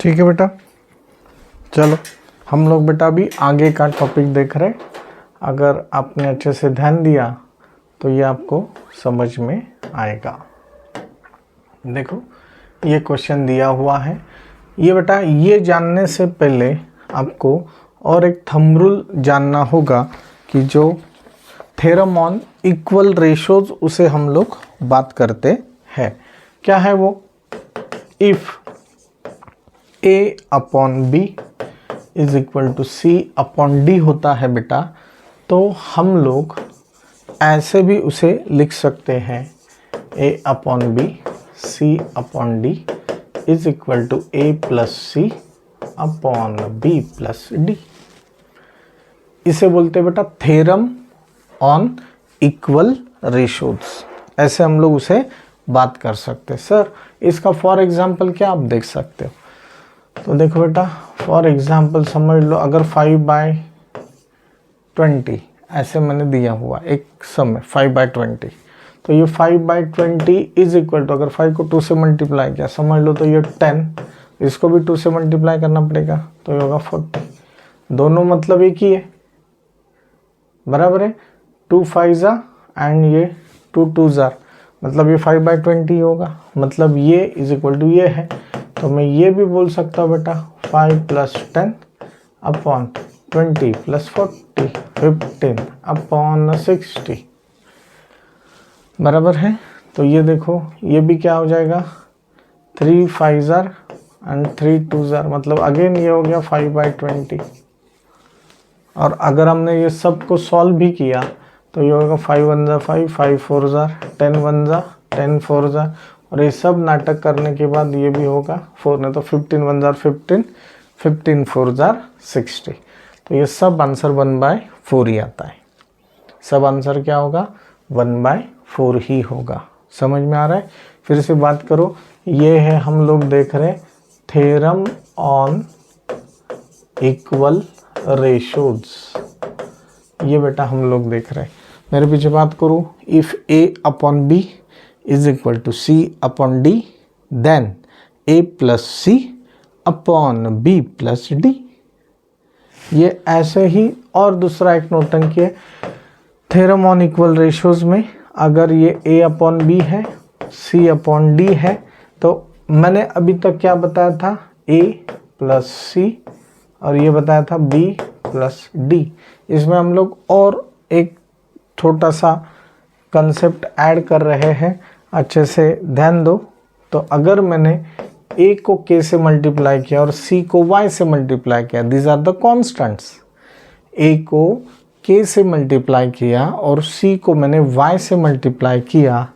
ठीक है बेटा, चलो हम लोग बेटा अभी आगे का टॉपिक देख रहे। अगर आपने अच्छे से ध्यान दिया तो ये आपको समझ में आएगा। देखो ये क्वेश्चन दिया हुआ है। ये बेटा ये जानने से पहले आपको और एक थंब रूल जानना होगा कि जो थ्योरम ऑन इक्वल रेशोज उसे हम लोग बात करते हैं। क्या है वो? If A upon B is equal to C upon D होता है बेटा, तो हम लोग ऐसे भी उसे लिख सकते हैं A upon B C upon D is equal to A plus C upon B plus D। इसे बोलते हैं बेटा थ्योरम ऑन इक्वल रेशोज। ऐसे हम लोग उसे बात कर सकते हैं। सर इसका फॉर एग्जांपल क्या आप देख सकते हो? तो देखो बेटा फॉर एग्जांपल समझ लो, अगर 5/20 ऐसे मैंने दिया हुआ एक समय 5/20, तो ये 5/20 इज इक्वल टू, अगर 5 को 2 से मल्टीप्लाई किया समझ लो तो ये 10, इसको भी 2 से मल्टीप्लाई करना पड़ेगा तो ये होगा 40। दोनों मतलब एक ही है, बराबर है। 2 5 एंड ये 2 2 मतलब ये 5/20 होगा, मतलब ये इज इक्वल टू ये है। तो मैं ये भी बोल सकता हूँ बेटा 5 प्लस 10 अपॉन 20 प्लस 40 15 अपॉन 60, बराबर है। तो ये देखो ये भी क्या हो जाएगा 3 5 एंड 3 2 मतलब अगेन ये हो गया 5/20। और अगर हमने ये सब को सॉल्व भी किया तो ये होगा 5 1 5 5 4 10 1 10 4 और ये सब नाटक करने के बाद ये भी होगा 4 नहीं तो 15 1 15 15 4 60। तो ये सब आंसर 1/4 ही आता है। सब आंसर क्या होगा 1/4 ही होगा। समझ में आ रहा है? फिर से बात करो, ये है हम लोग देख रहे थ्योरम ऑन इक्वल रेशोज। ये बेटा हम लोग देख रहे हैं। मेरे पीछे बात करूँ, if A upon B is equal to C upon D then A plus C upon B plus D। ये ऐसे ही और दूसरा एक नोटंकी है थ्योरम ऑन इक्वल रेशोज में। अगर ये A अपॉन B है, C अपॉन D है, तो मैंने अभी तक क्या बताया था A प्लस C और ये बताया था B प्लस D। इसमें हम लोग और एक छोटा सा कंसेप्ट ऐड कर रहे हैं, अच्छे से ध्यान दो। तो अगर मैंने A को K से मल्टीप्लाई किया और C को Y से मल्टीप्लाई किया, these are the constants. A को K से मल्टीप्लाई किया और C को मैंने Y से मल्टीप्लाई किया,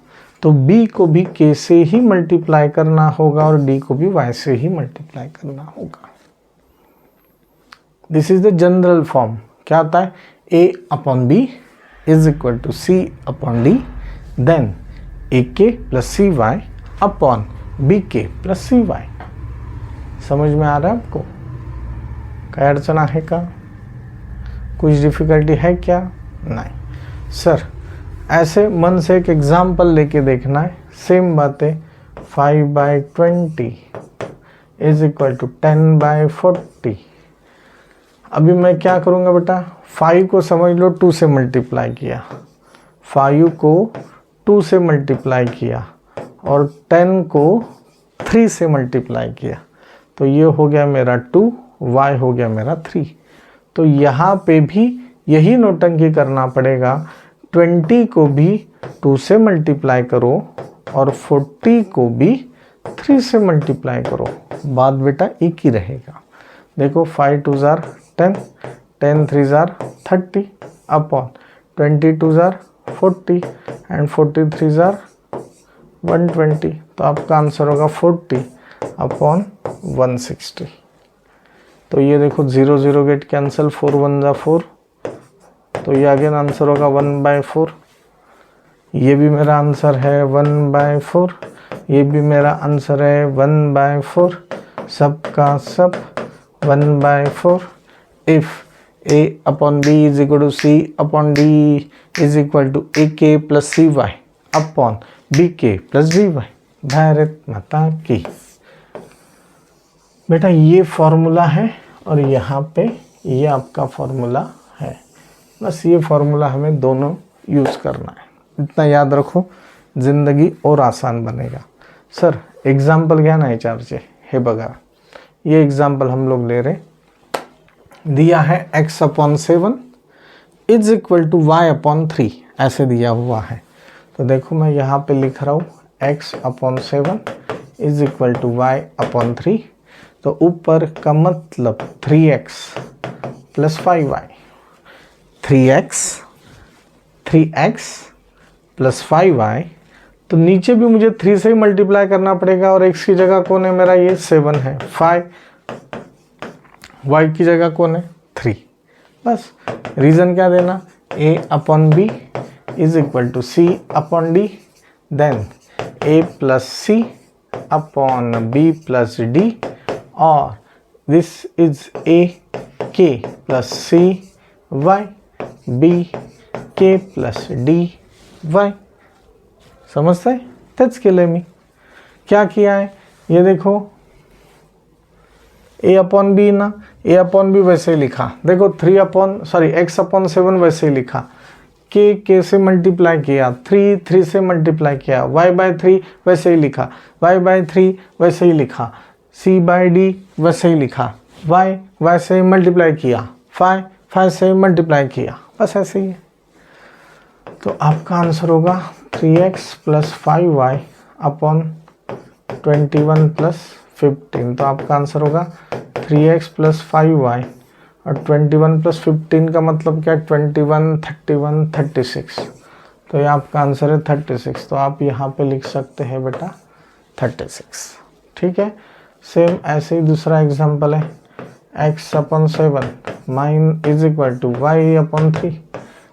तो B को भी K से ही मल्टीप्लाई करना होगा और D को भी Y से ही मल्टीप्लाई करना होगा। This is the general form. क्या आता है? A upon B is equal to C upon D then AK plus CY upon BK plus CY। समझ में आ रहा है आपको? क्या अड़चन है का? कुछ डिफिकल्टी है क्या? नहीं सर, ऐसे मन से एक एग्जाम्पल लेके देखना है। सेम बात है 5/20 इज इक्वल टू 10/40। अभी मैं क्या करूँगा बेटा, 5 को समझ लो 2 से मल्टीप्लाई किया, 5 को 2 से मल्टीप्लाई किया और 10 को 3 से मल्टीप्लाई किया, तो ये हो गया मेरा 2, y हो गया मेरा 3। तो यहाँ पे भी यही नोटंकी करना पड़ेगा, 20 को भी 2 से मल्टीप्लाई करो और 40 को भी 3 से मल्टीप्लाई करो, बात बेटा एक ही रहेगा। देखो 5 2 10, 10 3 30 अपॉन 20 2 40 एंड 43 120। तो आपका आंसर होगा 40 अपॉन 160। तो ये देखो 0 0 गेट कैंसिल, 4 1 4, तो ये अगेन आंसर होगा 1/4। ये भी मेरा आंसर है 1/4, ये भी मेरा आंसर है 1/4, सबका सब 1/4। If A upon B is equal to C upon D is equal to AK plus CY upon BK plus DY। Bharat माता की। बेटा ये फॉर्मूला है और यहाँ पे ये आपका फॉर्मूला है, बस ये फॉर्मूला हमें दोनों यूज़ करना है, इतना याद रखो, ज़िंदगी और आसान बनेगा। सर एग्जाम्पल घ्या ना याच्यावरचे, हे बघा ये एग्जाम्पल हम लोग ले रहे, दिया है x/7 is equal to y/3 ऐसे दिया हुआ है। तो देखो मैं यहाँ पे लिख रहा हूँ x/7 is equal to y/3, तो ऊपर का मतलब 3x plus 5y, 3x plus 5y, तो नीचे भी मुझे 3 से ही मल्टीप्लाई करना पड़ेगा और x की जगह कौन है मेरा, ये 7 है, 5 y की जगह कौन है 3, बस रीज़न क्या देना, a/b is equal to c/d, then a plus C upon b plus d, और this is a k plus c y, b k plus d y, समझते हैं? तेच केलं मी, क्या किया है ये देखो, a/b ना, a/b वैसे ही लिखा, देखो x/7 वैसे ही लिखा, k से मल्टीप्लाई किया, 3 से मल्टीप्लाई किया, y/3 वैसे ही लिखा, y/3 वैसे ही लिखा, c/d वैसे ही लिखा, y से मल्टीप्लाई किया, 5 से मल्टीप्लाई किया, बस ऐसे ही है। तो आपका आंसर होगा 3x plus 5y upon 21 plus 15, तो आपका आंसर होगा 3x प्लस 5y और 21 प्लस 15 का मतलब क्या, 21, 31, 36, तो ये आपका आंसर है 36, तो आप यहाँ पे लिख सकते हैं बेटा 36, ठीक है। सेम ऐसे ही दूसरा एग्जांपल है, x/7 mine is equal to y/3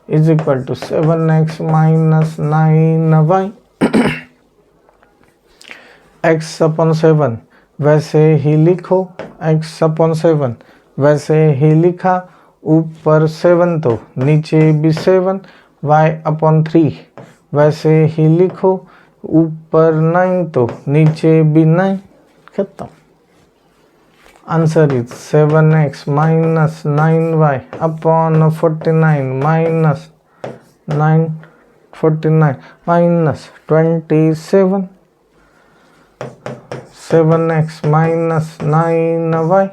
is equal to 7x minus 9y, x/7 वैसे ही लिखो, x/7 वैसे ही लिखा, ऊपर 7 तो नीचे भी 7, y/3 वैसे ही लिखो, ऊपर 9 तो नीचे भी 9, खत्म। Answer is 7x minus 9y upon 49 minus 949 minus 27, 7x minus 9y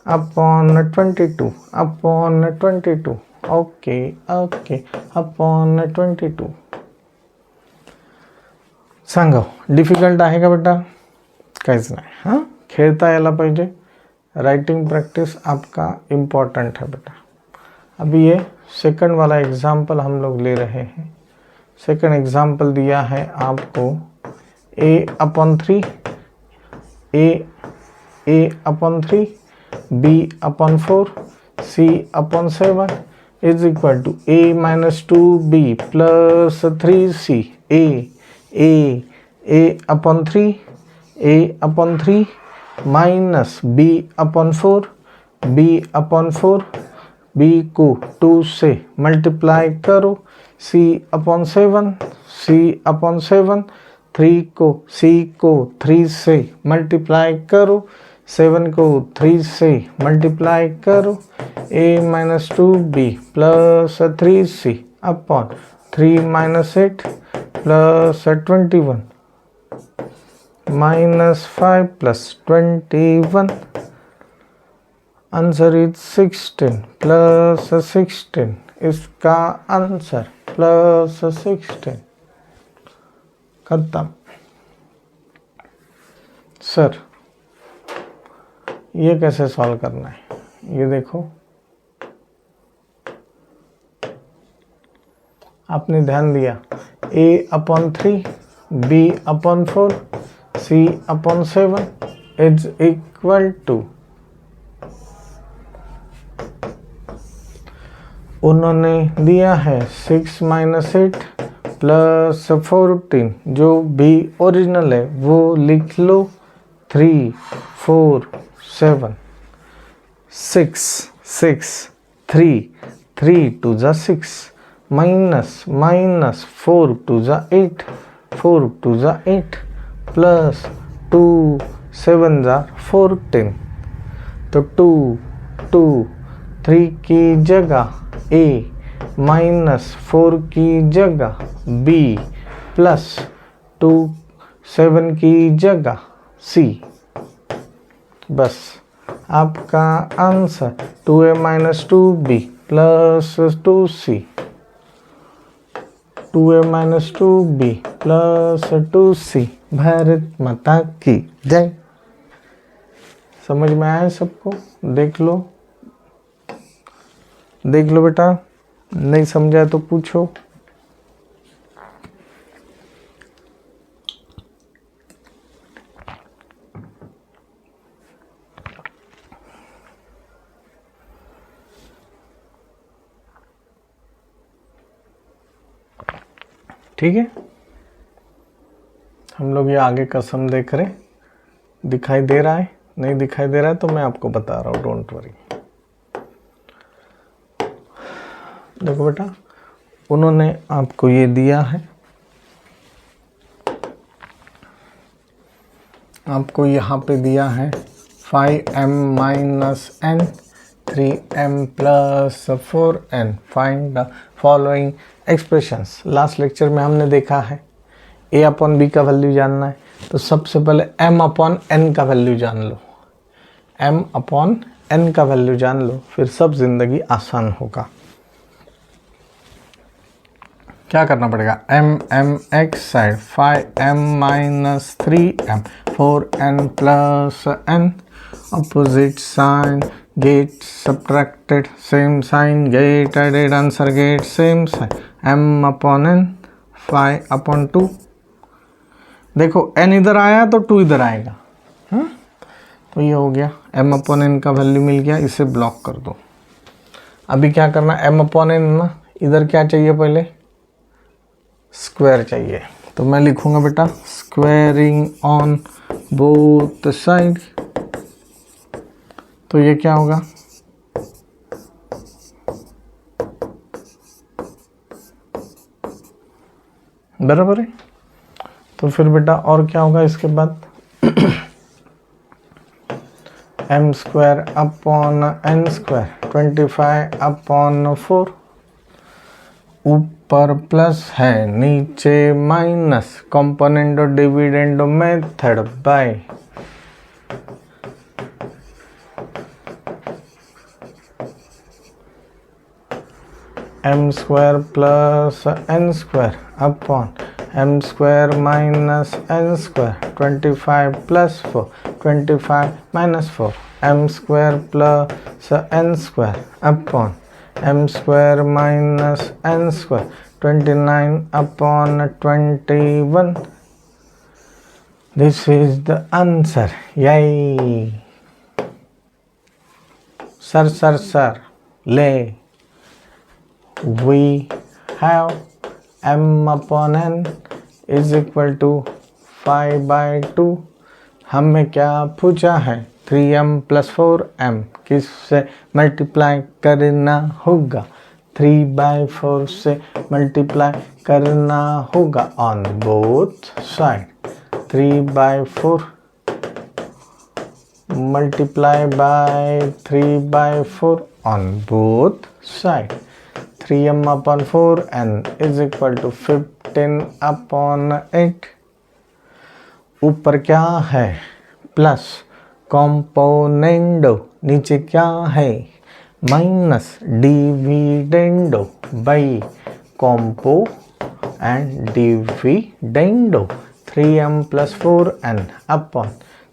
upon 22 upon 22, okay upon 22। Sanga difficult आहे का बेटा, काहीच नाही, हां खेळता यायला पाहिजे, राइटिंग प्रैक्टिस आपका इम्पॉर्टेंट है बेटा। अभी ये सेकंड वाला एग्जाम्पल हम लोग ले रहे हैं। सेकंड एग्जाम्पल दिया है आपको a/3 b/4 c/7 is equal to a-2b plus 3c, a/3 minus b/4 b को 2 से मल्टीप्लाई करो, c/7 3 को c को 3 से मल्टीप्लाई करो, 7 को 3 से मल्टीप्लाई करो, a-2b plus 3c upon 3-8 plus 21 minus 5 plus 21, answer is 16 plus 16, इसका आंसर प्लस 16, खत्म। सर ये कैसे सॉल्व करना है, ये देखो आपने ध्यान दिया, a/3 b/4 c/7 is equal to, उन्होंने दिया है 6-8 प्लस 14, जो भी ओरिजिनल है वो लिख लो, 3 4 7 6 3 2 जा 6 माइनस 4 2 जा 8 4 2 जा 8 प्लस 2 7 जा 14, तो 3 की जगह A -4 की जगह B प्लस 7 की जगह C। बस आपका answer 2A - 2B plus 2C, 2A - 2B plus 2C। Bharat माता की जय। समझ में आया सबको? देख लो बेटा, नहीं समझा तो पूछो। ठीक है, हम लोग ये आगे का सम देख रहे। दिखाई दे रहा है? नहीं दिखाई दे रहा है तो मैं आपको बता रहा हूँ, डोंट वरी। देखो बेटा, उन्होंने आपको ये दिया है, आपको यहाँ पे दिया है 5m - n 3m + 4n, find the following expressions. Last lecture में हमने देखा है a/b का वैल्यू जानना है, तो सबसे पहले m/n का वैल्यू जान लो। m/n का वैल्यू जान लो, फिर सब जिंदगी आसान होगा। क्या करना पड़ेगा? m x side 5m - 3m 4n + n, opposite sign get subtracted, same sign get added, answer get same sign, m/n 5/2। देखो n इधर आया तो 2 इधर आएगा, तो ये हो गया m/n का वैल्यू मिल गया, इसे ब्लॉक कर दो। अभी क्या करना, m/n ना, इधर क्या चाहिए, पहले स्क्वायर चाहिए, तो मैं लिखूंगा बेटा स्क्वायरिंग ऑन बोथ साइड। तो ये क्या होगा, बराबर है। तो फिर बेटा और क्या होगा इसके बाद, m² अपॉन n² 25/4, ऊपर प्लस है नीचे माइनस, कंपोनेंट और dividend method by m² plus n² upon m² minus n², 25 + 4 25 - 4, m² plus n² upon m² minus n² 29/21। This is the answer. यही सर ले, we have m/n is equal to 5/2। हमें क्या पूछा है, 3m + 4m किससे multiply करना होगा, 3/4 से मल्टीप्लाई करना होगा on both side. 3/4 multiply by 3/4 on both side. 3m/4n is equal to 15/8। ऊपर क्या है, प्लस कंपोनेंडो, नीचे क्या है minus dividendo by compo and dividendo. 3m + 4n upon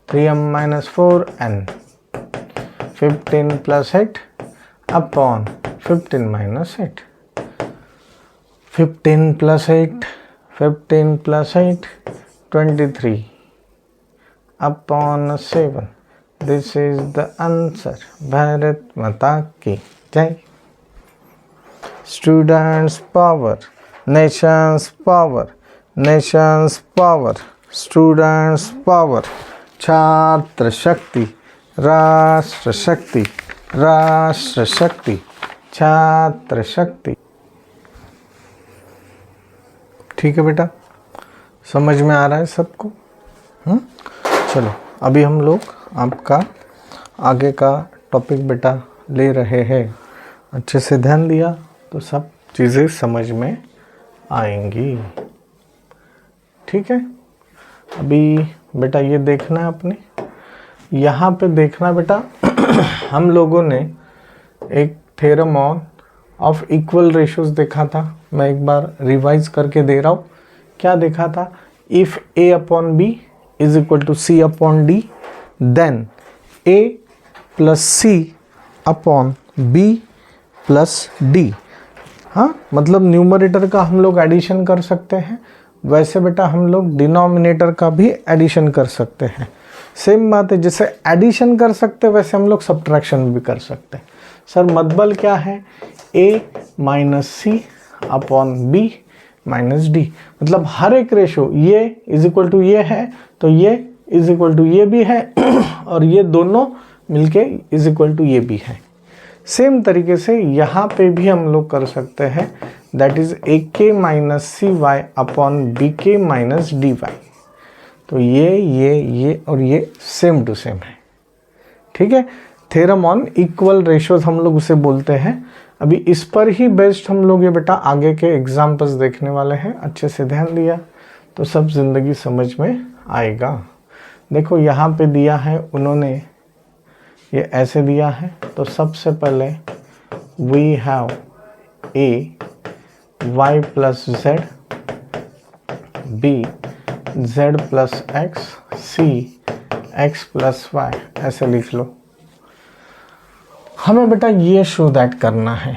3m - 4n, 15 + 8 upon 15 - 8, 15 + 8 15 + 8 23 upon 7। This is the answer. Bharat माता की जय। Students power, Nations power, Nations power, students power, छात्र शक्ति, राष्ट्र शक्ति, राष्ट्र शक्ति, छात्र शक्ति। ठीक है बेटा, समझ में आ रहा है सबको? चलो अभी हम लोग आपका आगे का टॉपिक बेटा ले रहे हैं, अच्छे से ध्यान दिया तो सब चीज़ें समझ में आएंगी। ठीक है, अभी बेटा ये देखना है अपने, यहाँ पे देखना बेटा हम लोगों ने एक थ्योरम ऑफ इक्वल रेशियोज देखा था। मैं एक बार रिवाइज करके दे रहा हूँ। क्या देखा था? If A upon B is equal to C upon D, then A plus C upon B plus D। हाँ, मतलब न्यूमरेटर का हम लोग एडिशन कर सकते हैं, वैसे बेटा हम लोग डिनोमिनेटर का भी एडिशन कर सकते हैं। सेम बात है, जैसे एडिशन कर सकते हैं वैसे हम लोग सब्ट्रैक्शन भी कर सकते हैं। सर मतबल क्या है? A minus C upon B minus D, मतलब हर एक रेशो ये इज इक्वल टू ये है तो ये इज इक्वल टू ये भी है और ये दोनों मिलके इज इक्वल टू ये भी है। सेम तरीके से यहाँ पे भी हम लोग कर सकते हैं, दैट इज ए के माइनस सी वाई अपॉन बी के माइनस डी वाई। तो ये और ये सेम टू सेम है। ठीक है, थ्योरम ऑन इक्वल रेशियोज हम लोग उसे बोलते हैं। अभी इस पर ही बेस्ड हम लोग ये बेटा आगे के एग्जाम्पल्स देखने वाले हैं। अच्छे से ध्यान दिया तो सब जिंदगी समझ में आएगा। देखो यहाँ पे दिया है उन्होंने, ये ऐसे दिया है, तो सबसे पहले we have A Y plus Z, B Z plus X, C x plus Y, ऐसे लिख लो। हमें बेटा ये शो दैट करना है,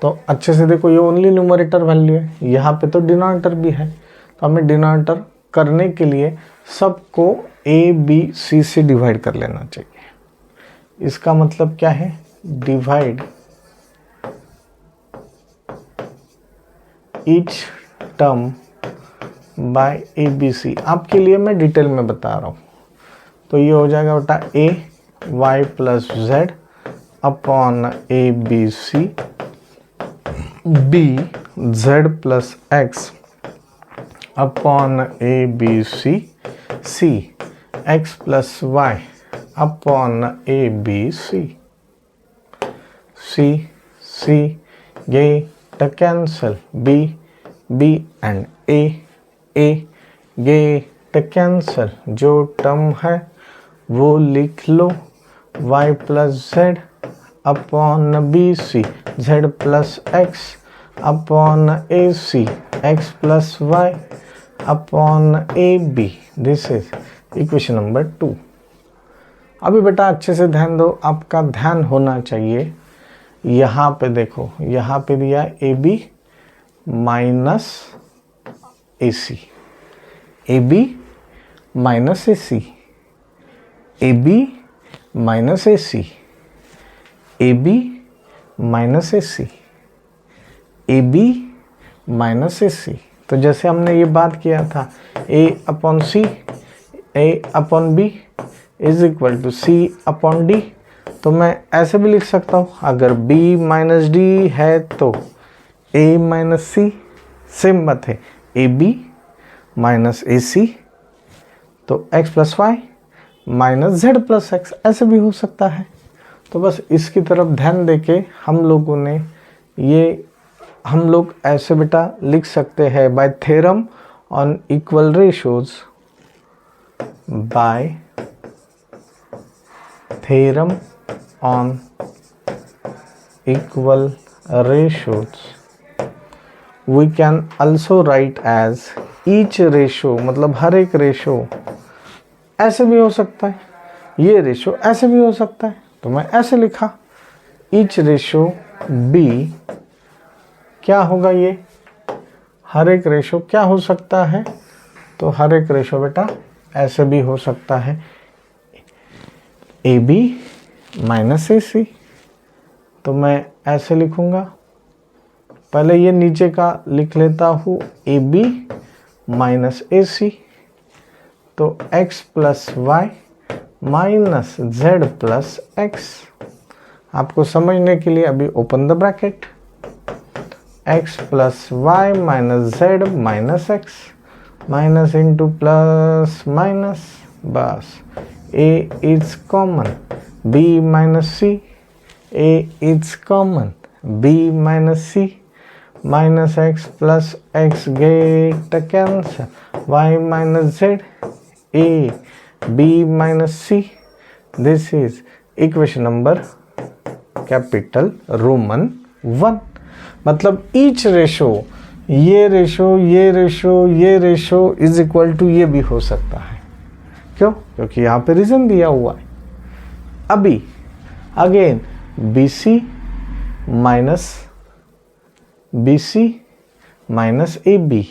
तो अच्छे से देखो ये ओनली न्यूमरेटर वैल्यू है, यहाँ पे तो डिनोमिनेटर भी है, तो हमें डिनोमिनेटर करने के लिए सबको ए बी सी से डिवाइड कर लेना चाहिए। इसका मतलब क्या है? Divide each term by A B C. आपके लिए मैं डिटेल में बता रहा हूँ। तो ये हो जाएगा बेटा a Y plus Z upon a B c, b Z plus x upon a B c, c x plus y upon a B c. C get cancel, b and a get cancel, जो term है वो लिख लो, y plus Z upon b c, z plus x upon a c, x plus y upon a b. This is equation number 2। अभी बेटा अच्छे से ध्यान दो, आपका ध्यान होना चाहिए। यहाँ पे देखो, यहाँ पे दिया a b minus a c, a b minus a c, a b minus a c, a b minus a c, a b minus a सी। तो जैसे हमने ये बात किया था, a upon c, a upon b is equal to c upon d, तो मैं ऐसे भी लिख सकता हूँ, अगर b माइनस डी है तो a माइनस सी, सेम बात है ए बी माइनस ए सी, तो x plus Y minus Z plus X, ऐसे भी हो सकता है। तो बस इसकी तरफ ध्यान देके हम लोगों ने ये, हम लोग ऐसे बेटा लिख सकते हैं, bye theorem on equal ratios, bye theorem on equal ratios we can also write as each ratio, मतलब हर एक रेशो ऐसे भी हो सकता है, ये रेशो ऐसे भी हो सकता है, तो मैं ऐसे लिखा each रेशो b। क्या होगा ये? हर एक रेशो क्या हो सकता है? तो हर एक रेशो बेटा ऐसे भी हो सकता है, ए बी माइनस ए सी। तो मैं ऐसे लिखूंगा, पहले ये नीचे का लिख लेता हूँ, ए बी माइनस ए सी, तो x plus Y minus Z plus X. आपको समझने के लिए अभी open the bracket, x plus Y minus Z minus x, minus into plus minus, बस a is common, b minus c, a is common, b minus c, minus x plus x get cancel, y minus z, a, b minus c. This is equation number capital Roman 1. मतलब each ratio, ये ratio, ये ratio, ये ratio is equal to ये भी हो सकता है. क्यों? क्योंकि यहाँ पे रीजन दिया हुआ है. अभी again BC minus AB,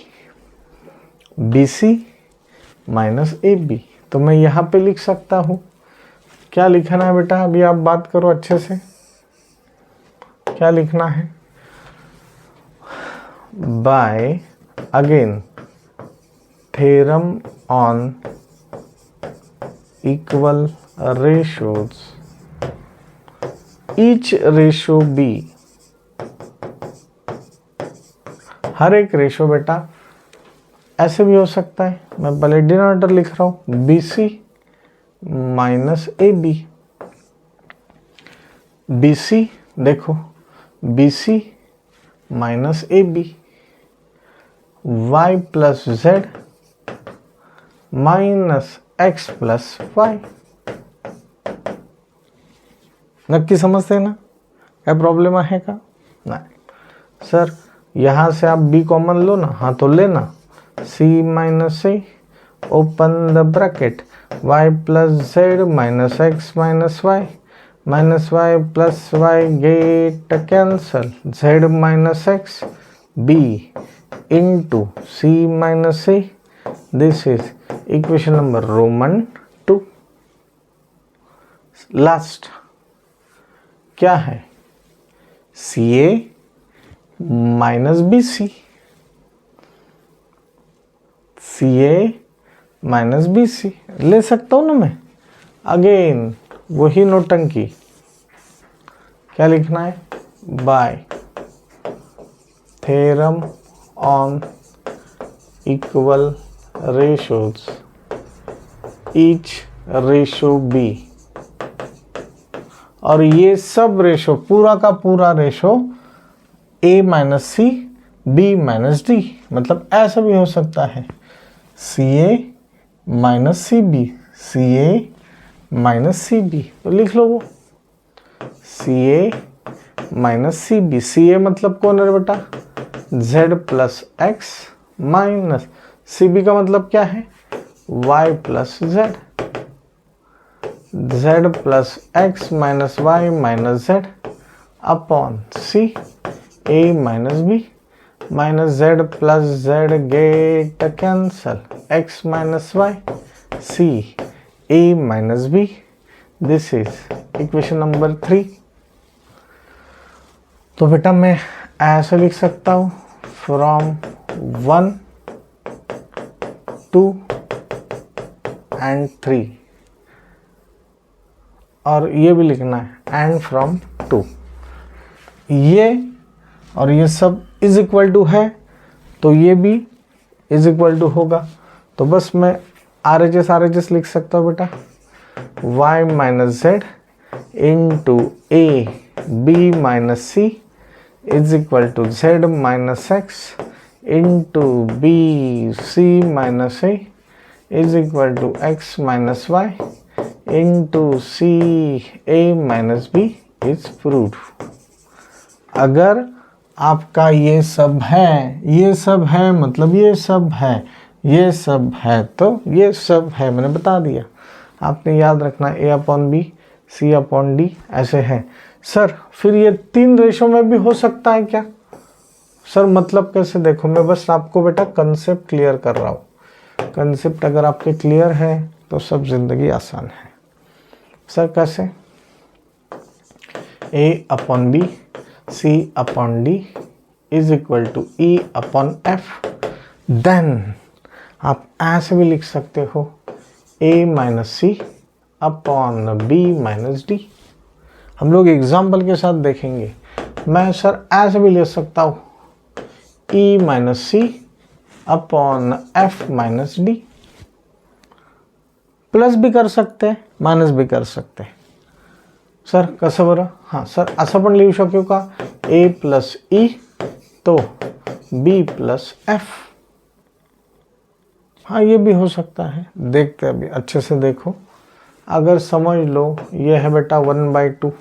BC minus AB. तो मैं यहाँ पे लिख सकता हूँ, क्या लिखना है बेटा? अभी आप बात करो अच्छे से, क्या लिखना है? By again theorem on equal ratios, each ratio be, हर एक रेशो बेटा ऐसे भी हो सकता है. मैं पहले डिनोमिनेटर लिख रहा हूं, BC माइनस AB. BC देखो, BC minus AB, y plus z minus x plus y. नक्की समझते हैं ना? क्या प्रॉब्लम है का? नहीं सर, यहां से आप b कॉमन लो ना. हाँ तो लेना. c minus a open the bracket, y plus z minus x minus y plus y get cancel, z minus x b into c minus a. This is equation number Roman 2. Last क्या है? CA minus BC, CA minus BC ले सकता हूं ना मैं. Again वही नोटंकी, क्या लिखना है? By theorem on equal ratios, each ratio B. और ये सब रेशो, पूरा का पूरा ratio A minus C, B minus D. मतलब ऐसा भी हो सकता है, CA minus CB, CA minus CB. तो लिख लो वो CA माइनस CB. CA मतलब कौन है बेटा? Z plus x minus CB का मतलब क्या है? Y plus Z, Z plus x minus y minus Z upon C, A minus B minus Z plus Z get cancel, x minus y, C, A minus B. This is equation number 3. तो बेटा मैं ऐसे लिख सकता हूँ, from 1 2 and 3, और ये भी लिखना है एंड फ्रॉम 2. ये और ये सब इज इक्वल टू है, तो ये भी इज इक्वल टू होगा. तो बस मैं RHS लिख सकता हूँ बेटा, y minus z into a b minus c is equal to z minus x into b c minus a is equal to x minus y into c a minus b is proved. अगर आपका ये सब है, ये सब है मतलब ये सब है, ये सब है, तो ये सब है, मैंने बता दिया. आपने याद रखना A upon B, C upon D ऐसे है. सर फिर ये 3 रेशो में भी हो सकता है क्या? सर मतलब कैसे? देखो मैं बस आपको बेटा कंसेप्ट क्लियर कर रहा हूँ. कंसेप्ट अगर आपके क्लियर है तो सब जिंदगी आसान है. सर कैसे? A upon B, C upon D is equal to E upon F. Then आप ऐसे भी लिख सकते हो, A minus C upon B minus D. हम लोग एग्जाम्पल के साथ देखेंगे. मैं सर ऐसे भी ले सकता हूँ, E minus C upon F minus D. Plus भी कर सकते हैं, माइनस भी कर सकते हैं. सर कसं बरं? हां सर असं पण लिहू शकतो का, ए प्लस ई तो बी प्लस एफ, हाँ ये भी हो सकता है। देखते हैं अभी अच्छे से देखो, अगर समझ लो ये है बेटा 1/2,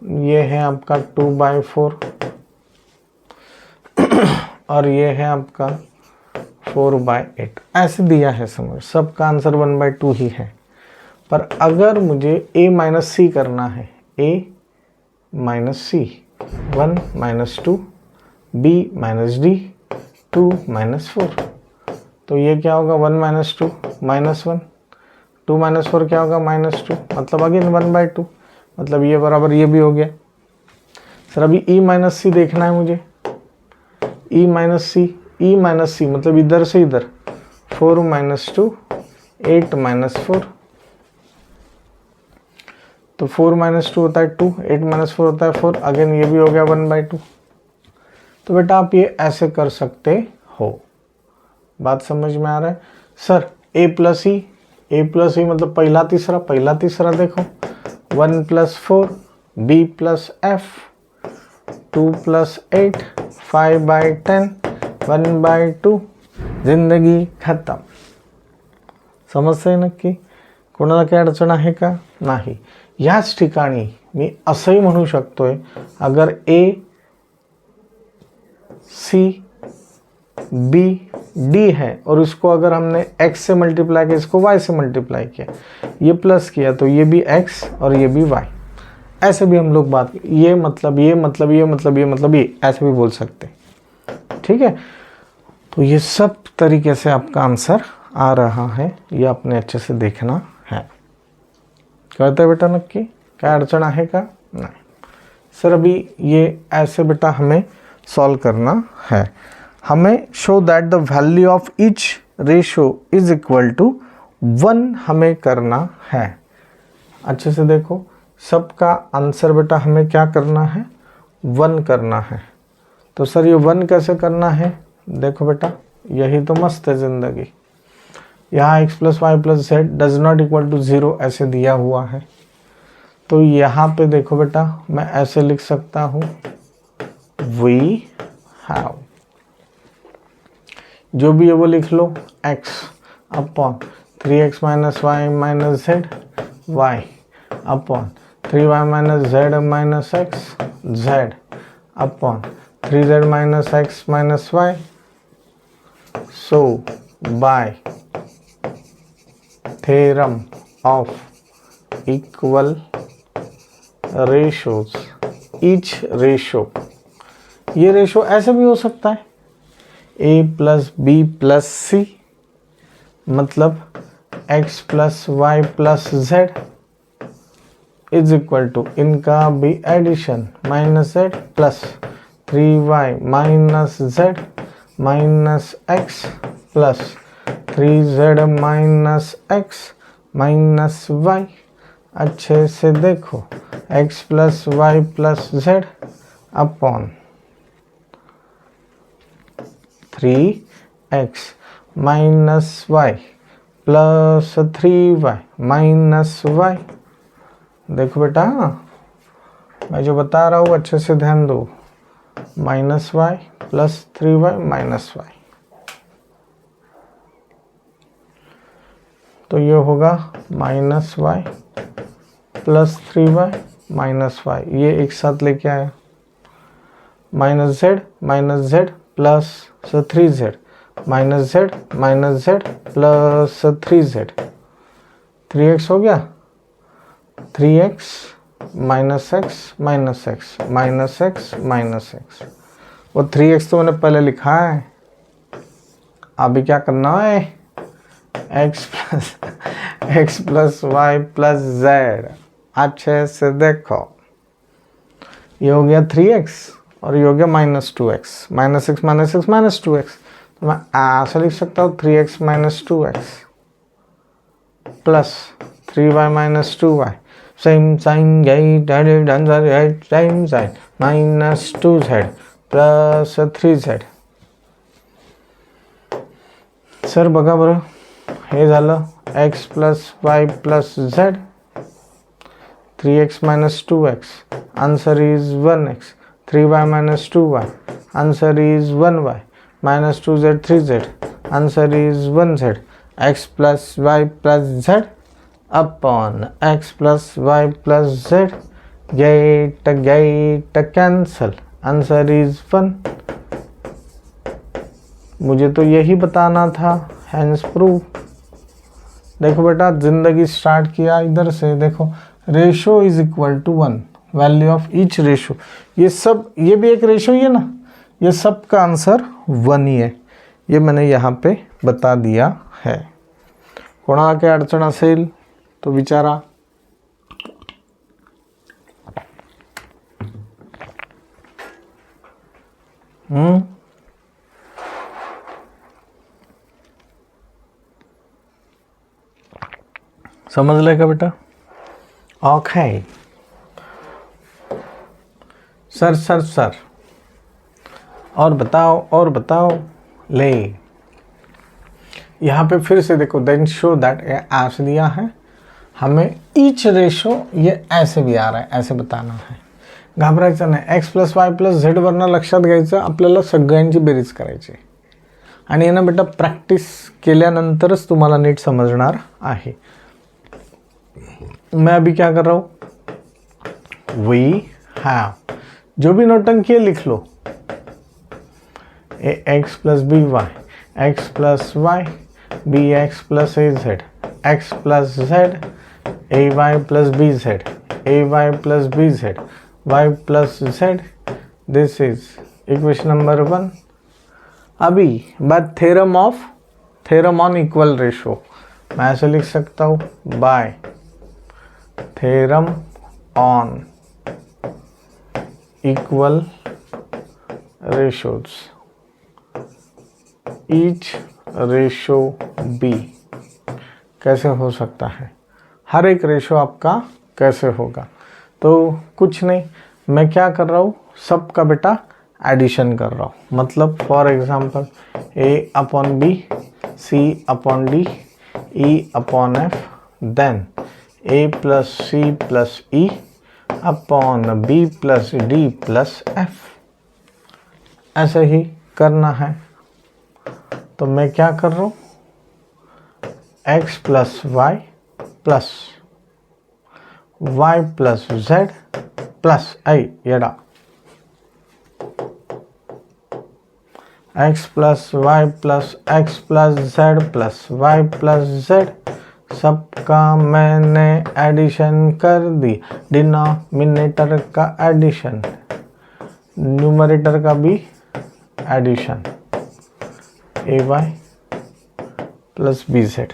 ये है आपका 2/4 और ये है आपका 4/8, ऐसे दिया है समझ, सबका आंसर 1/2 ही है। पर अगर मुझे a माइनस सी करना है, a minus C, 1 minus 2, b minus D, 2 minus 4, तो ये क्या होगा 1 माइनस 2 माइनस 1, 2 माइनस 4 क्या होगा -2, मतलब अगेन 1/2, मतलब ये बराबर ये भी हो गया। सर अभी e माइनस सी देखना है मुझे, e माइनस सी मतलब इधर से इधर, 4 माइनस 2 8 माइनस 4, तो 4 माइनस 2 होता है 2, 8 माइनस 4 होता है 4, अगेन ये भी हो गया 1/2। तो बेटा आप ये ऐसे कर सकते हो, बात समझ में आ रहा है? सर a प्लस ई मतलब पहला तीसरा देखो, 1 plus 4, b plus F, 2 plus 8, 5/10, 1/2, जिंदगी खत्म। समजतंय नक्की? कोणाला काही अडचण आहे का? नाही। याच ठिकाणी मी असंही म्हणू शकतोय, अगर a c b d है और इसको अगर हमने x से मल्टीप्लाई किया, इसको y से मल्टीप्लाई किया, ये प्लस किया तो ये भी x और ये भी y, ऐसे भी हम लोग बात, ये मतलब ये ऐसे भी बोल सकते, ठीक है? तो ये सब तरीके से आपका आंसर आ रहा है, ये आपने अच्छे से देखना है। कळतंय बेटा नक्की? काय अडचण आहे का? नाही। सर अभी ये ऐसे बेटा हमें सॉल्व करना है, हमें show that the value of each ratio is equal to 1 हमें करना है। अच्छे से देखो, सबका आंसर बेटा हमें क्या करना है, 1 करना है। तो सर ये 1 कैसे करना है? देखो बेटा यही तो मस्त है ज़िंदगी। यहाँ x plus Y plus Z does not equal to 0 ऐसे दिया हुआ है, तो यहाँ पे देखो बेटा मैं ऐसे लिख सकता हूँ, वी हैव, जो भी है वो लिख लो, x upon 3x minus Y minus Z, Y upon 3y minus Z minus X, Z upon 3z minus x minus Y. So by theorem of equal ratios, each ratio, ये ratio ऐसे भी हो सकता है, a plus B plus C मतलब x plus Y plus Z is equal to, इनका भी addition, minus Z plus 3y minus Z minus x plus 3z minus x minus Y. अच्छे से देखो, x plus Y plus Z upon 3x minus Y plus 3y minus Y. देखो बेटा मैं जो बता रहा हूँ अच्छे से ध्यान दो, minus Y plus 3y minus y, तो ये होगा minus Y plus 3y minus y, ये एक साथ लेके आया, minus Z plus 3z minus Z plus 3z, 3x हो गया, 3x minus x minus x minus x minus x, वो 3x तो मैंने पहले लिखा है, अभी क्या करना है, x plus Y plus z. अच्छे से देखो, ये हो गया 3x और ये हो गया minus 2x, minus x minus x minus 2x, तो मैं ऐसा लिख सकता हूँ 3x minus 2x plus 3y minus 2y, same sign added answer at same sign, minus 2z plus 3z। Sir बघा बरं, हे झालं x plus Y plus z, 3x minus 2x, answer is 1x. 3y minus 2y, answer is 1y. Minus 2z, 3z, answer is 1z. X plus y plus z upon x plus y plus z. Get cancel, answer is 1. मुझे तो यही बताना था, hence prove. देखो बेटा, जिंदगी start किया इधर से. देखो ratio is equal to 1, value of each ratio. ये भी एक रेशो ही है ना, ये सब का आंसर 1 ही है. ये मैंने यहाँ पे बता दिया है. कोणाला काही अडचण असेल तो विचारा. समझ लेगा बेटा? ओके. सर और बताओ ले. यहाँ पे फिर से देखो, देन शो दैट ऐसे दिया है हमें ईच रेशो. ये ऐसे भी आ रहा है, ऐसे बताना है. घाबरायचं नाही. X plus y plus Z वरनं लक्षात घ्यायचं, आपल्याला सगळ्यांची बेरीज करायची. आणि आहे ना बेटा, प्रॅक्टिस केल्यानंतरच तुम्हाला नीट समजणार आहे. मैं अभी क्या कर रहा हूँ, वी हैव, जो भी नौटंकी है लिख लो. A x plus b y, x plus y, b x plus a z, x plus z, a Y plus b z, a Y plus b z, y plus z. This is equation number 1. अभी बात theorem on equal ratio. मैं ऐसे लिख सकता हूँ, by theorem on equal ratios each ratio b. कैसे हो सकता है, हर एक रेशो आपका कैसे होगा? तो कुछ नहीं, मैं क्या कर रहा हूँ, सबका बेटा एडिशन कर रहा हूँ. मतलब for example a upon b, c upon d, e upon f, then a plus c plus e upon b plus d plus f. ऐसे ही करना है. तो मैं क्या कर रहा हूँ, x plus Y plus z plus येड़ा x plus Y plus x plus z plus Y plus z. सबका मैंने एडिशन कर दी. डिनोमिनेटर का एडिशन, न्यूमरेटर का भी addition. A Y plus b z,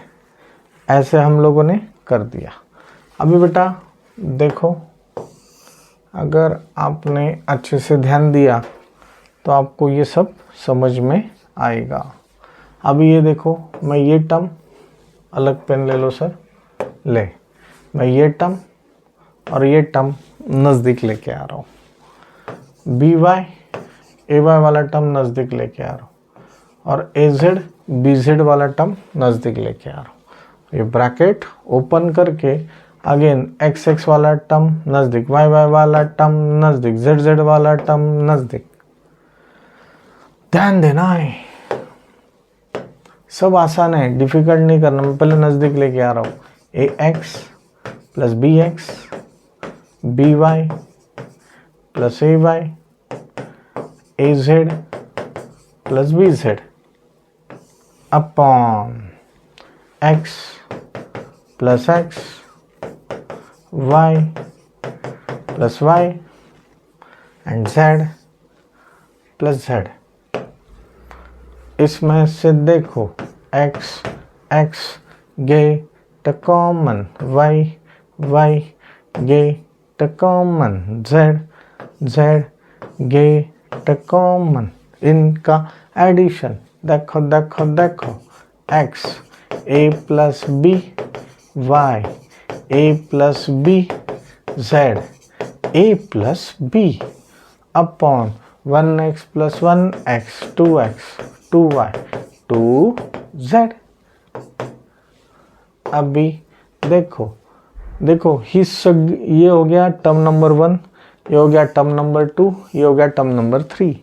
ऐसे हम लोगों ने कर दिया. अभी बेटा देखो, अगर आपने अच्छे से ध्यान दिया तो आपको ये सब समझ में आएगा. अभी ये देखो, मैं ये टर्म, अलग पेन ले लो सर, ले, मैं ये टर्म और ये टर्म नज़दीक लेके आ रहा हूँ. बी वाई ए वाई वाला टर्म नज़दीक लेके आ रहा हूँ, और ए जेड बी जेड वाला टर्म नज़दीक लेके आ रहा हूँ. ये ब्रैकेट ओपन करके अगेन एक्स एक्स वाला टर्म नज़दीक, वाई वाई वाला टर्म नज़दीक, जेड जेड वाला टर्म नज़दीक. ध्यान देना है, सब आसान है, डिफिकल्ट नहीं करना. मैं पहले नज़दीक लेके आ रहा हूँ. A x plus b x, b y plus a y, a z plus b z upon x plus x, y plus y and z plus z. इसमें से देखो, x x get common, y y get common, z z get common. इनका addition देखो देखो देखो, x a plus b y, a plus b z, a plus b upon 1x plus 1x 2x 2y 2z. अभी देखो, देखो ये हो गया टर्म नंबर 1, ये हो गया टर्म नंबर 2, ये हो गया टर्म नंबर 3.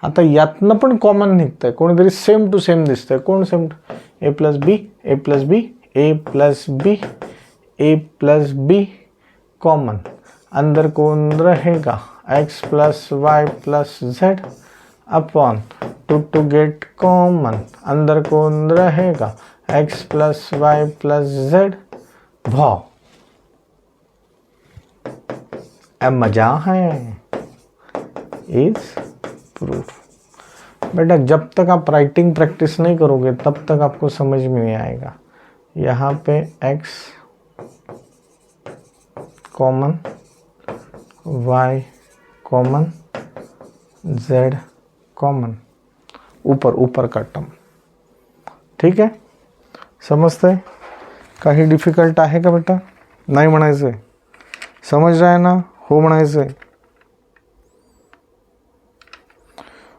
आता यातनं पण कॉमन निघतंय, कोणीतरी सेम टू सेम दिसतंय. कोण same? A plus b, a plus b, a plus b, a plus b common. अंदर कौन रहेगा? X plus Y plus Z upon two get common. अंदर कौन रहेगा? X plus Y plus z. भाव अब मजा है. Is proof. बेटा जब तक आप राइटिंग प्रैक्टिस नहीं करोगे तब तक आपको समझ में नहीं आएगा. यहाँ पे x common, y common, z common, ऊपर का टर्म. ठीक आहे, समजतंय? काही डिफिकल्ट आहे का बेटा? नाही म्हणायचंय. समज रहा है ना? हो म्हणायचंय.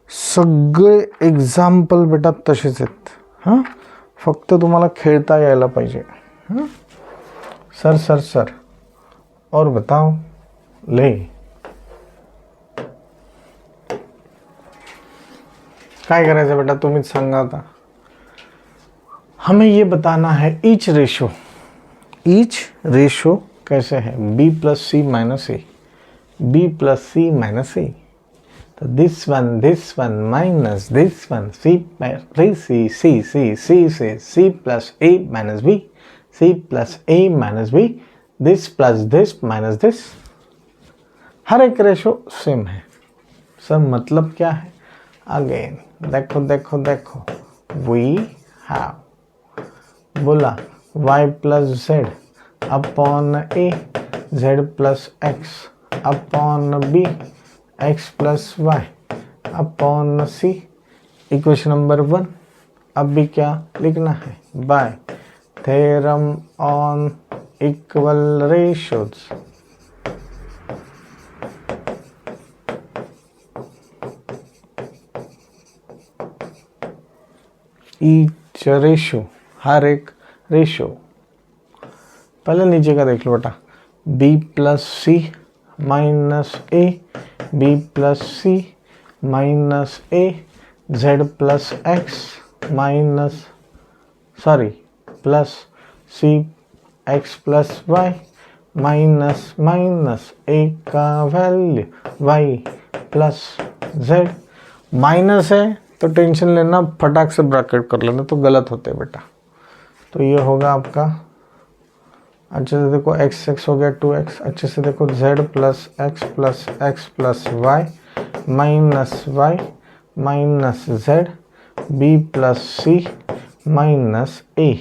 सगळे एक्झाम्पल बेटा तसेच आहेत. हां, फक्त तुम्हाला खेळता यायला पाहिजे. हां, सर सर सर और बताओ. ले काय करायचं बेटा? तुम्हीच सांगा आता. हमें ये बताना है ईच रेशो कैसे है? b plus c minus a, b plus c minus a. तो this one minus this one, c से c plus a minus b, c plus a minus b, this plus this minus this. हर एक ratio same है. सब मतलब क्या है? Again देखो देखो देखो. वी हैव बोला y plus Z upon a, z plus x upon b, x plus y upon c. Equation number 1. अब भी क्या लिखना है? By theorem on equal ratios. Each ratio, हर एक रेशो. पहले नीचे का देख लो बेटा. b plus c minus a, b plus c minus a, z plus x minus plus c x plus Y minus minus a का value Y plus z. Minus है तो टेंशन लेना, फटाक से ब्रैकेट कर लेना, तो गलत होते बेटा. तो ये होगा आपका, अच्छे से देखो x हो गया 2x. अच्छे से देखो z plus x plus Y minus z, b plus c minus a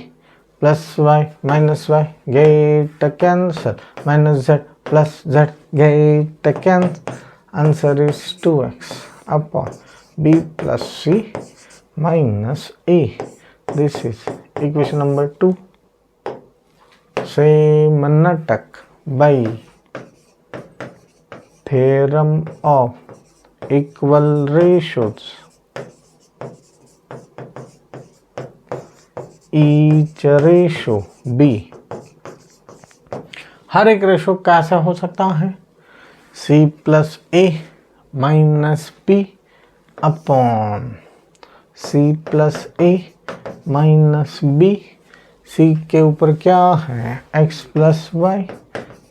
plus Y minus y get cancel, minus Z plus z get cancel. Answer is 2x upon b plus c minus a. This is equation number 2. Same natak by theorem of equal ratios. Each ratio b. हर एक ratio कैसा हो सकता है? c plus a minus b upon c plus a minus b. सी के ऊपर क्या है? X plus Y.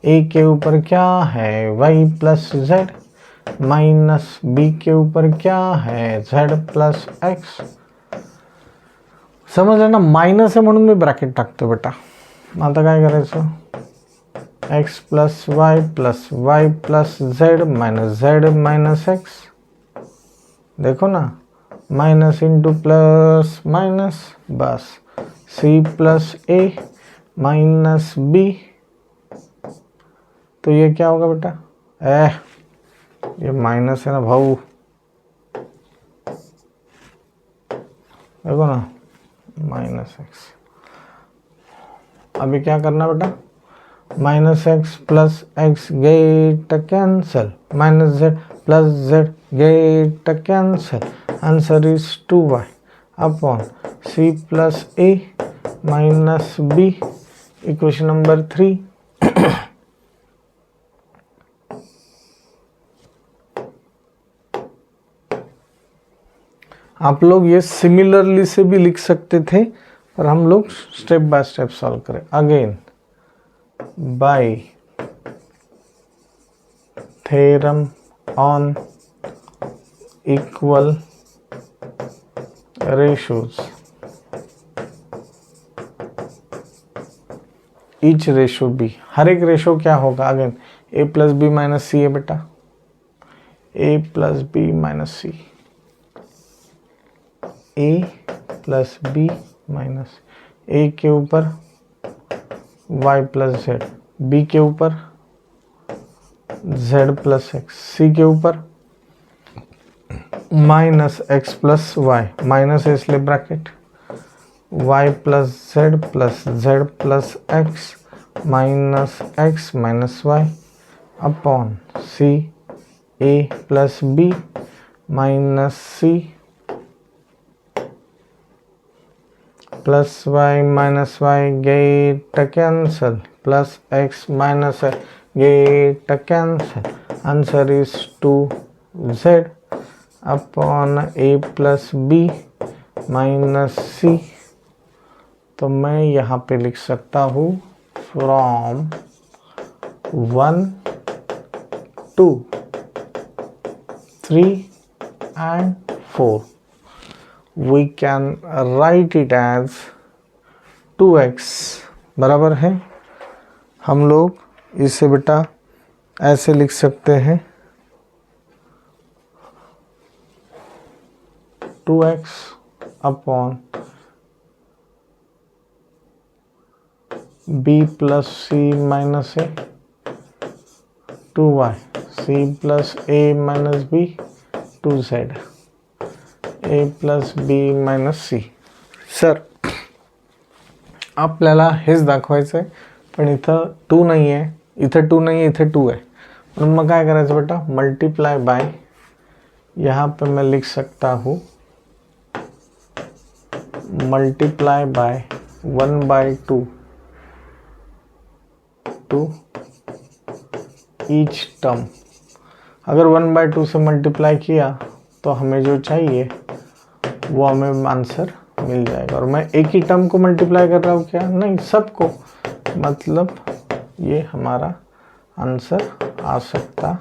ए के ऊपर क्या है? Y plus z minus b के ऊपर क्या है? Z plus x. समजलं ना? मायनस आहे म्हणून मी ब्रॅकेट टाकतो बेटा. आता काय करायचं? X plus Y plus z minus x. देखो ना, माइनस इंटू प्लस माइनस, बस c plus a minus b. तो ये क्या होगा बेटा? ये माइनस है ना भाऊ, देखो ना, माइनस एक्स. अभी क्या करना बेटा? Minus x plus x get cancel, minus Z plus z get cancel. Answer is 2y upon c plus a minus b. Equation number 3. आप लोग ये सिमिलरली से भी लिख सकते थे, पर हम लोग स्टेप बाय स्टेप सॉल्व करें। Again by theorem on equal ratios, each ratio be, हर एक रेशो क्या होगा, again a plus b minus c है बेटा, a plus b minus c, a plus b minus a के ऊपर वाई प्लस जेड, बी के ऊपर जेड प्लस एक्स, सी के ऊपर minus x plus Y, minus है इसलिए bracket, y plus z plus x minus x minus y upon c a plus b minus c plus Y minus y get cancel, plus x minus get cancel, answer is 2z upon a plus b minus c. तो मैं यहाँ पे लिख सकता हूँ from 1 2 3 and 4 we can write it as 2x बराबर है, हम लोग इसे बेटा ऐसे लिख सकते हैं 2x upon b plus c minus a 2y, c plus a minus b 2z, a plus b minus c. Sir आपल्याला हेच दाखवायचं आहे, पण इथं 2 नाही आहे, इथं 2 नाही आहे, इथं 2 आहे, म्हणून मग काय करायचं बेटा, मल्टीप्लाई बाय, यहाँ पे मैं लिख सकता हूँ multiply by 1/2 to each term. अगर 1/2 से मल्टीप्लाई किया तो हमें जो चाहिए वो हमें आंसर मिल जाएगा। और मैं एक ही टर्म को मल्टीप्लाई कर रहा हूँ क्या, नहीं, सबको, मतलब ये हमारा आंसर आ सकता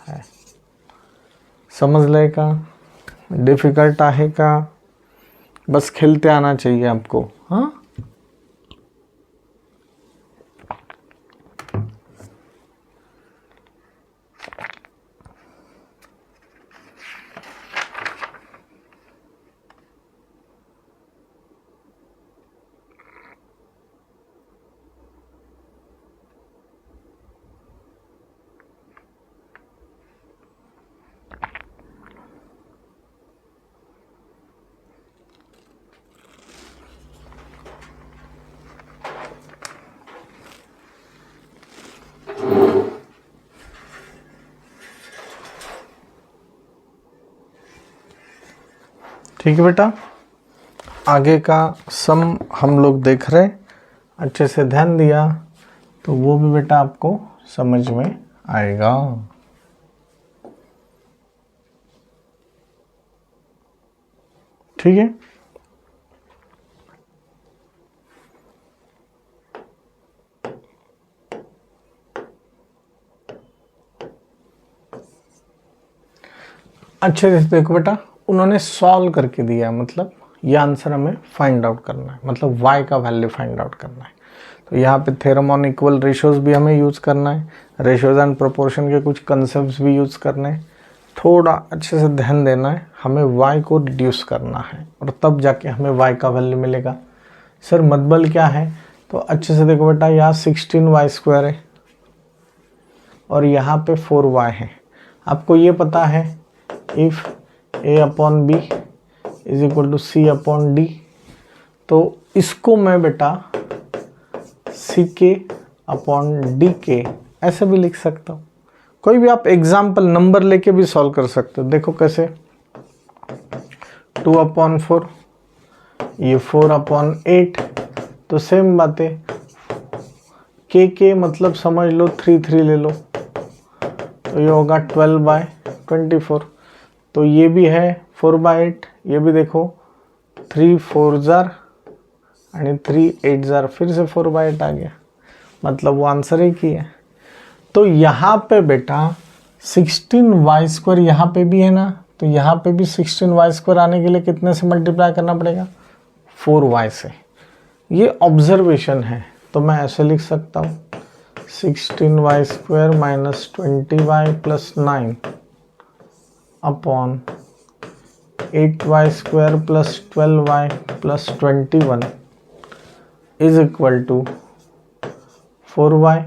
है। समझले का, डिफिकल्ट आहे का, बस खेलते आना चाहिए आपको। हाँ, ठीक है बेटा, आगे का सम हम लोग देख रहे, अच्छे से ध्यान दिया तो वो भी बेटा आपको समझ में आएगा। ठीक है, अच्छे से देखो बेटा, उन्होंने सॉल्व करके दिया है, मतलब ये आंसर हमें फाइंड आउट करना है, मतलब y का वैल्यू फाइंड आउट करना है। तो यहाँ पे थ्योरम ऑन इक्वल रेशियोज भी हमें यूज़ करना है, रेशियोज एंड प्रोपोर्शन के कुछ कंसेप्ट्स भी यूज़ करने हैं। थोड़ा अच्छे से ध्यान देना है, हमें y को रिड्यूस करना है और तब जाके हमें y का वैल्यू मिलेगा। सर मतबल क्या है, तो अच्छे से देखो बेटा, यहाँ 16y² है और यहाँ पे 4y है। आपको ये पता है if a upon b is equal to c upon d, तो इसको मैं बेटा सी के अपॉन डी के ऐसे भी लिख सकता हूँ। कोई भी आप एग्जाम्पल नंबर लेके भी सॉल्व कर सकते हो। देखो कैसे, 2/4, ये 4/8, तो सेम बात है, के मतलब समझ लो 3 ले लो, तो ये होगा 12/24। तो ये भी है 4/8, ये भी देखो 3 4 जार आणि 3 8 जार, फिर से 4/8 आ गया, मतलब वो आंसर एक ही है। तो यहाँ पे बेटा 16y² यहाँ पे भी है ना, तो यहाँ पे भी 16y² आने के लिए कितने से मल्टीप्लाई करना पड़ेगा? 4y से। ये ऑब्जर्वेशन है, तो मैं ऐसे लिख सकता हूँ 16y² minus 20y plus 9 upon 8y² plus 12y plus 21 is equal to 4y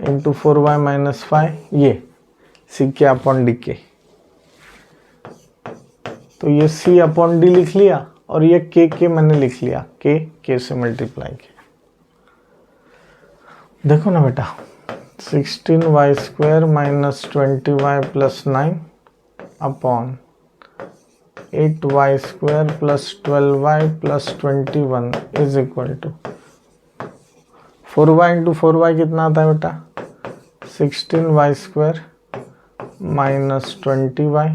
into 4y minus 5, ये सी के अपॉन डी के। तो ये सी अपॉन डी लिख लिया और ये के मैंने लिख लिया, के से मल्टीप्लाई किया। देखो ना बेटा 16y² minus 20y plus 9 upon 8y² plus 12y plus 21 is equal to 4y into 4y कितना आता है बेटा? 16y² माइनस 20y,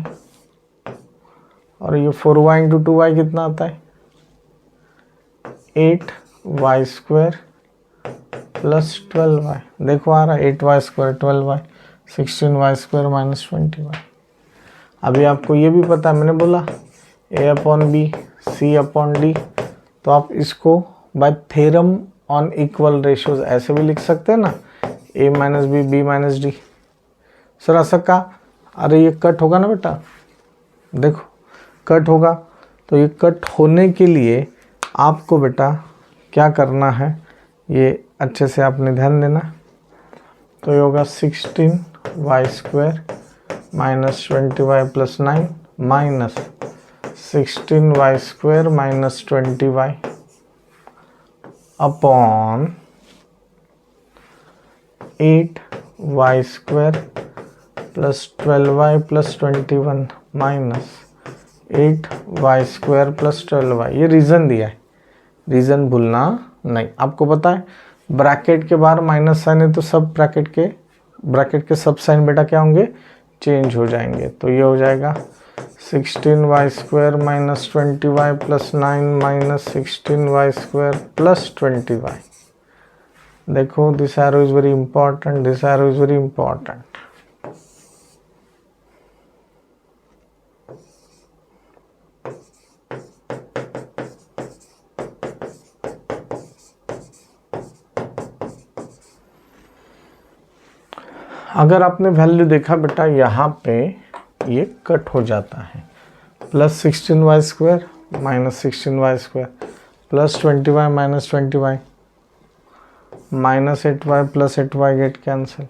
और ये 4y इंटू 2y कितना आता है? 8y² plus 12y। देखो आ रहा है 8y² 12y, 16y² minus 20y। अभी आपको ये भी पता है, मैंने बोला a upon b c upon d, तो आप इसको by theorem on equal ratios ऐसे भी लिख सकते हैं ना, a minus b b minus d. Sir ऐसा का, अरे ये कट होगा ना बेटा, देखो कट होगा, तो ये कट होने के लिए आपको बेटा क्या करना है, ये अच्छे से आपने ध्यान देना। तो ये होगा 16y² minus 20y plus 9 minus 16y² minus 20y upon 8y² plus 12y plus 21 minus 8y² plus 12y। ये रीज़न दिया है, रीज़न भूलना नहीं। आपको पता है ब्रैकेट के बाहर माइनस साइन है, तो सब ब्रैकेट के सब साइन बेटा क्या होंगे? चेंज हो जाएंगे। तो ये हो जाएगा 16y² minus 20y plus 9 minus 16y² plus 20y। देखो this arrow is very important, this arrow is very important. अगर आपने वैल्यू देखा बेटा, यहाँ पे ये कट हो जाता है, plus 16y² minus 16y² plus 20y minus 20y minus 8y plus 8y get cancel,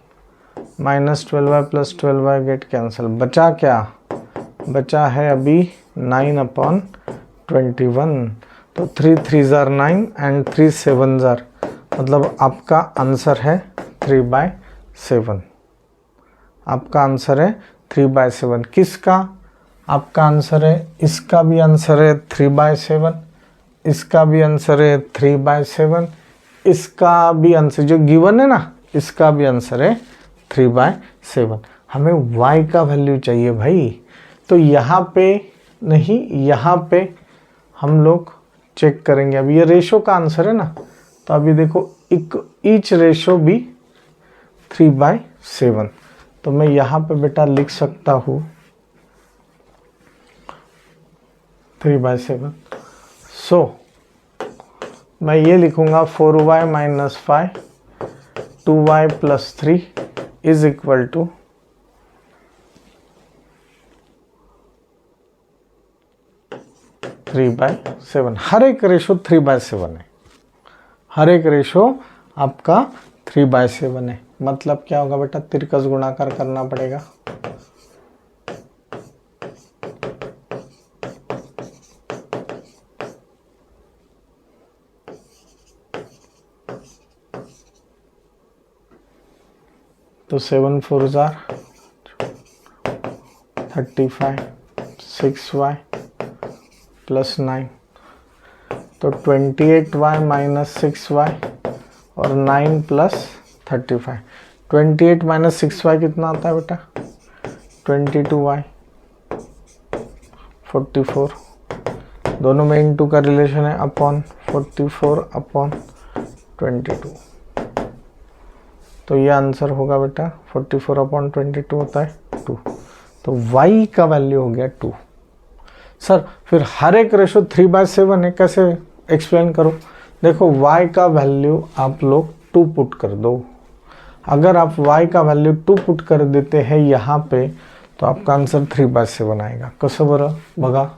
minus 12y plus 12y get cancel. बचा क्या? बचा है अभी 9 अपॉन 21। तो 3 3 जार 9 एंड 3 7 जार, मतलब आपका आंसर है 3/7। आपका आंसर है 3/7। किसका? आपका आंसर है, इसका भी आंसर है 3/7, इसका भी आंसर है 3/7, इसका भी आंसर जो गिवन है ना, इसका भी आंसर है 3/7। हमें y का वैल्यू चाहिए भाई। तो यहाँ पे नहीं, यहाँ पे हम लोग चेक करेंगे। अभी ये रेशो का आंसर है ना, तो अभी देखो ईच रेशो भी 3/7। तो मैं यहाँ पे बेटा लिख सकता हूँ 3/7। सो मैं ये लिखूंगा 4y minus 5 2y plus 3 is equal to 3/7। हर एक रेशो 3/7 है, हर एक रेशो आपका 3/7 है। मतलब क्या होगा बेटा? तिरकस गुणाकार करना पड़ेगा। तो 7 4 जार 35 6y प्लस 9, तो 28y माइनस 6y और 9 प्लस 35, 28 माइनस 6y कितना आता है बेटा? 22y, 44, दोनों में इनटू का रिलेशन है, अपॉन 44 अपॉन 22, तो ये आंसर होगा बेटा 44 अपॉन 22 होता है 2, तो y का वैल्यू हो गया 2। सर फिर हर एक रेशो 3/7 है, कैसे एक्सप्लेन करो? देखो y का वैल्यू आप लोग 2 पुट कर दो। अगर आप y का वैल्यू 2 पुट कर देते हैं यहाँ पे तो आपका आंसर 3/7 आएगा। कसं बरं बघा,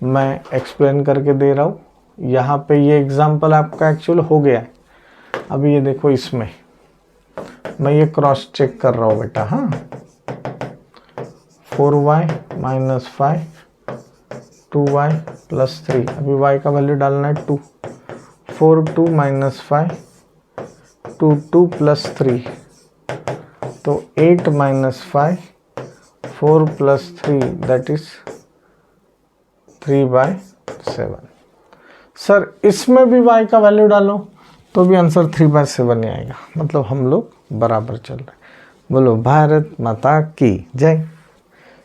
मैं एक्सप्लेन करके दे रहा हूँ। यहाँ पे ये एग्जाम्पल आपका एक्चुअल हो गया है। अभी ये देखो, इसमें मैं ये क्रॉस चेक कर रहा हूँ बेटा। हाँ, 4y माइनस 5, 2y प्लस 3, अभी y का वैल्यू डालना है 2, 4 2 माइनस 5, 2 2 प्लस 3, तो 8 minus 5, 4 plus 3 that is 3/7। Sir इसमें भी y का वैल्यू डालो तो भी आंसर 3/7 ही आएगा, मतलब हम लोग बराबर चल रहे हैं। बोलो भारत माता की जय।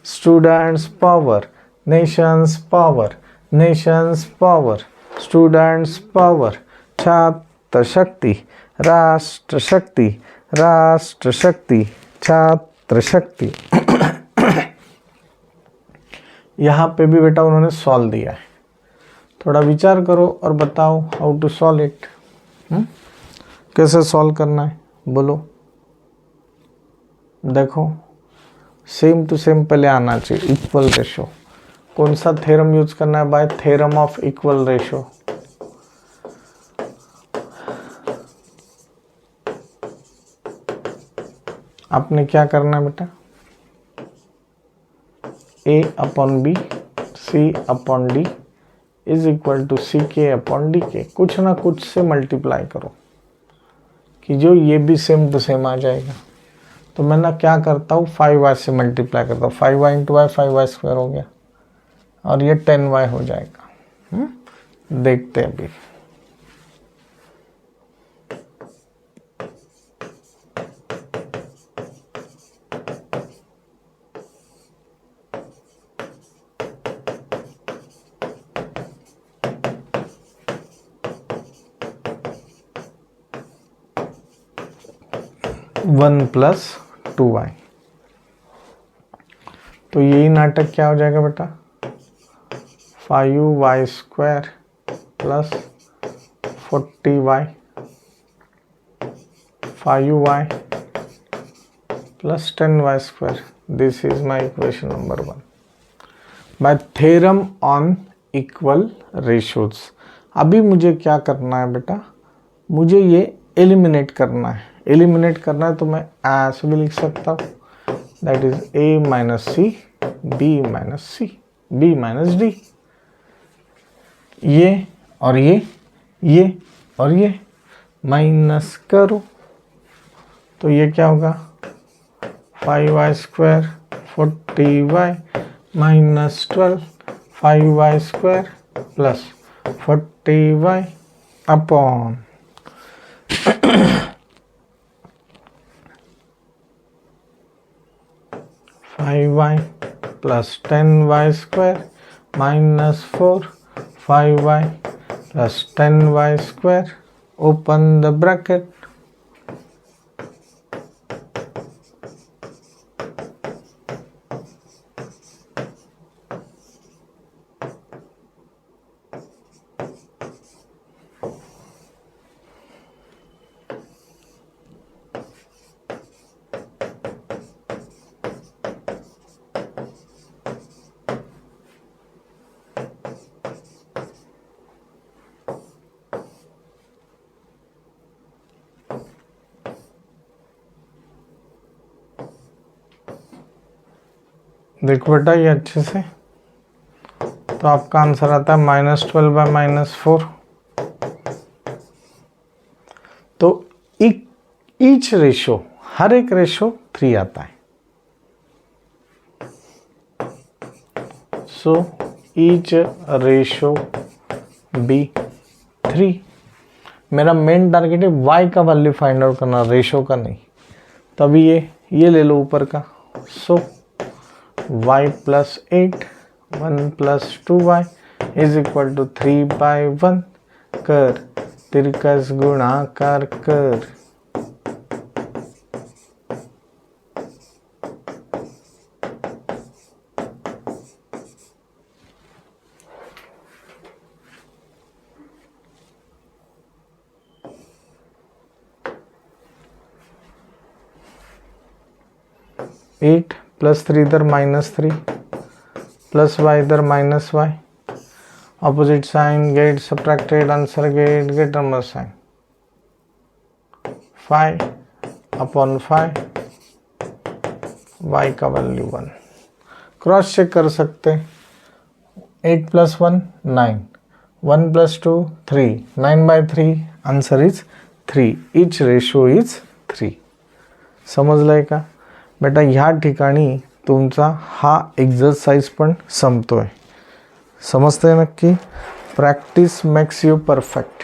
Students power, Nations power, Nations power, students power, छात्र शक्ति, राष्ट्र शक्ति, राष्ट्र शक्ति, छात्र शक्ति। यहाँ पे भी बेटा उन्होंने सॉल्व दिया है, थोड़ा विचार करो और बताओ हाउ टू सॉल्व इट। कैसे सॉल्व करना है बोलो। देखो सेम टू सेम पहले आना चाहिए, इक्वल रेशो। कौन सा थ्योरम यूज करना है? By theorem of equal ratio. आपने क्या करना है बेटा? a upon b, c upon d is equal to c के अपॉन डी के, कुछ ना कुछ से मल्टीप्लाई करो कि जो ये भी सेम टू सेम आ जाएगा। तो मैं ना क्या करता हूँ, 5y से मल्टीप्लाई करता हूँ, 5y into Y 5y square हो गया और ये 10y हो जाएगा। देखते हैं अभी। वन प्लस 2y, तो यही नाटक क्या हो जाएगा बेटा? 5y square plus 40y, 5y plus 10y square. This is my equation number 1 bye theorem on equal ratios. अभी मुझे क्या करना है बेटा? मुझे ये एलिमिनेट करना है। एलिमिनेट करना है तो मैं ऐसे भी लिख सकता हूँ, that is a minus c, b minus c, b minus d. ये और ये और ये माइनस करो तो ये क्या होगा? 5y square 40y minus 12, 5y square plus 40y upon 5y plus 10y square minus 4, 5y plus 10y square, open the bracket. देखो बेटा ये अच्छे से, तो आपका आंसर आता है -12 बाय -4। तो ईच रेशो, हर एक रेशो 3 आता है। So each ratio b 3। मेरा मेन टारगेट है y का वैल्यू फाइंड आउट करना, रेशो का नहीं। तभी ये ले लो ऊपर का। So y plus 8 1 plus 2y is equal to 3/1 कर तिरकस गुणाकार कर। एट प्लस 3 इधर -3 प्लस y इधर -y, opposite sign get subtracted, answer get number sign 5/5 y का वैल्यू 1। क्रॉस चेक कर सकते। 8 plus 1 9, 1 plus 2 3, 9/3 answer is 3, each ratio is 3। समजलंय का बेटा? ह्या ठिकाणी तुमचा हा एक्झरसाइज पण संपतोय। समजतंय नक्की? Practice makes you perfect.